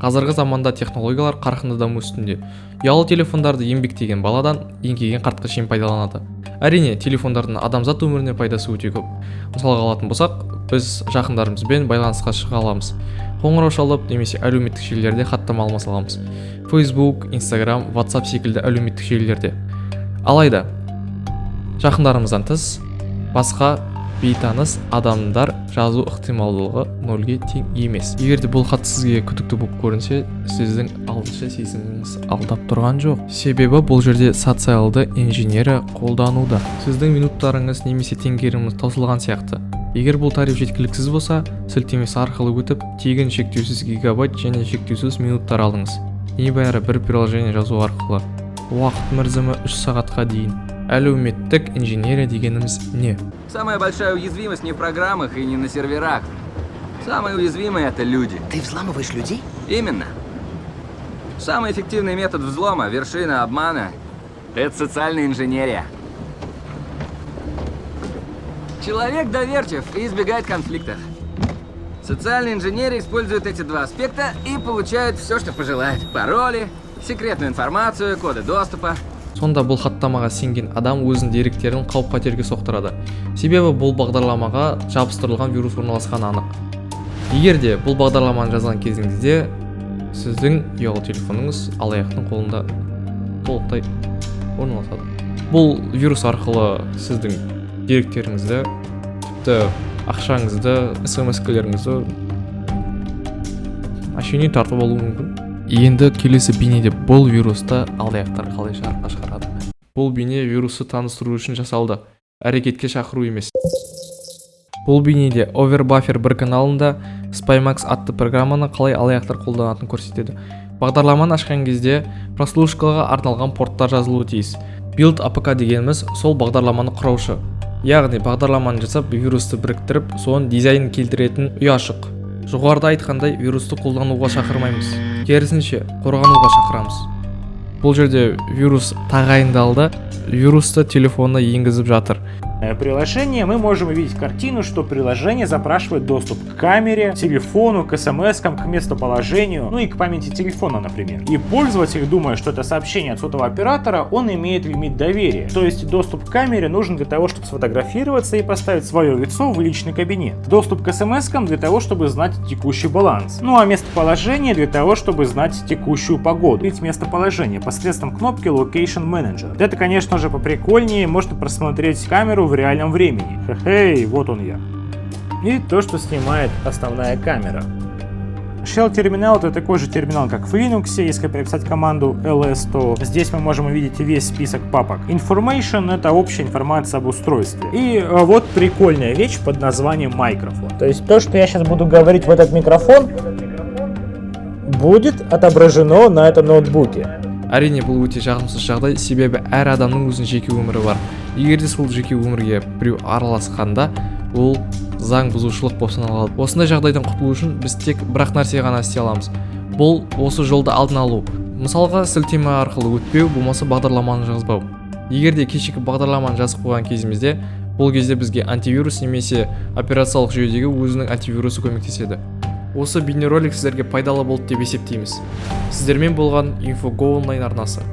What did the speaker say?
Қазіргі заманда технологиялар қарқынды даму үстінде. Ұялы телефондарды еңбектеген баладан еңкейген қартқа шейін пайдаланады. Әрине, телефондардың адамзат өміріне пайдасы өте көп. Мысалға алатын болсақ, біз жақындарымызбен байланысқа шыға аламыз. Қоңырау шалып немесе әлеуметтік желілерде хаттама алмаса аламыз. Facebook, Instagram, WhatsApp секілді әлеуметтік желілерде. Алайда, жақындарымыздан тыс басқа бейтаныс адамдар жазу ықтималдылығы нөлге тең емес. Егерде бұл хат сізге күдікті болып көрінсе, сіздің алтыншы сезіміңіз алдап тұрған жоқ. Себебі бұл жерде социалды инженерия қолдануда. Сіздің минуттарыңыз немесе теңгеріміңіз таусылған сияқты. Егер бұл тариф жеткіліксіз болса, сілтемесі арқылы өтіп, тегін шектеусіз гигабайт және шектеусіз минуттар алыңыз. Небәрі бір приложение жазу арқылы. Уақыт мерзімі 3 сағатқа дейін. Әлеуметтік инженерия дегеніміз не? Самая большая уязвимость не в программах и не на серверах. Самые уязвимые — это люди. Ты взламываешь людей? Именно. Самый эффективный метод взлома, вершина обмана — это социальная инженерия. Человек доверчив и избегает конфликтов. Социальная инженерия использует эти два аспекта и получает все, что пожелает. Пароли, секретную информацию, коды доступа. Сонда бұл хаттамаға сенген адам өзінің деректерін қауіп-қатерге соқтырады. Себебі бұл бағдарламаға жабыстырылған вирус орналасқаны анық. Егер де бұл бағдарламаны жазған кезіңізде сіздің ұялы телефоныңыз алаяқтың қолында толықтай орналасады. Бұл вирус арқылы сіздің деректеріңізді, тіпті ақшаңызды, смс-кілеріңізді әшейін тартып алуы мүмкін. Енді келесі бейнеде бұл вирусты алаяқтар қалай жарыққа шығарады. Бұл бейне вирусты таныстыру үшін жасалды, әрекетке шақыру емес. Бұл бейнеде Overbuffer бір каналында Spymax атты программаны қалай алаяқтар қолданатынын көрсетеді. Бағдарламаны ашқан кезде прослушкаға арналған порттар жазылуы тиіс. Build APK дегеніміз сол бағдарламаны құраушы. Яғни бағдарламаны жасап, вирусты біріктіріп, соның дизайнын келтіретін ұяшық. Жоғарыда айтқандай вирусты қолдануға шақырмаймыз. Керісінше, қорғануға шақырамыз. Бұл жерде вирус тағайындалды, вирусты телефонына енгізіп жатыр. Приложение, мы можем увидеть картину, что приложение запрашивает доступ к камере, телефону, к смс-кам, к местоположению, ну и к памяти телефона, например. И пользователь, думая, что это сообщение от сотового оператора, он имеет лимит доверия. То есть доступ к камере нужен для того, чтобы сфотографироваться и поставить свое лицо в личный кабинет. Доступ к смс-кам для того, чтобы знать текущий баланс. Ну а местоположение для того, чтобы знать текущую погоду. Ведь местоположение посредством кнопки Location Manager. Это, конечно же, поприкольнее, можно просмотреть камеру в реальном времени. Хе-хей, вот он я. И то, что снимает основная камера. Shell терминал — это такой же терминал, как в Linux. Если переписать команду ls, то здесь мы можем увидеть весь список папок. Information — это общая информация об устройстве. И вот прикольная вещь под названием микрофон. То есть то, что я сейчас буду говорить в этот микрофон, будет отображено на этом ноутбуке. Әрине, бұл өте жағымсыз жағдай, себебі әр адамның өзінің жеке өмірі бар. Егерде сол жеке өмірге біреу араласқанда, ол заң бұзушылық болып саналады. Осындай жағдайдан құтылу үшін біз тек бір-ақ нәрсе ғана істей аламыз. Бұл осы жолды алдын алу. Мысалға, сілтеме арқылы өтпеу, болмаса бағдарламаны жазбау. Егерде кешегі бағдарламаны жазып қойған кезімізде, бұл кезде бізге антивирус немесе операциялық жүйедегі өзінің антивирусы көмектеседі. Осы бейнеролик сіздерге пайдалы болды деп есептейміз. Сіздермен болған InfoGo онлайн арнасы.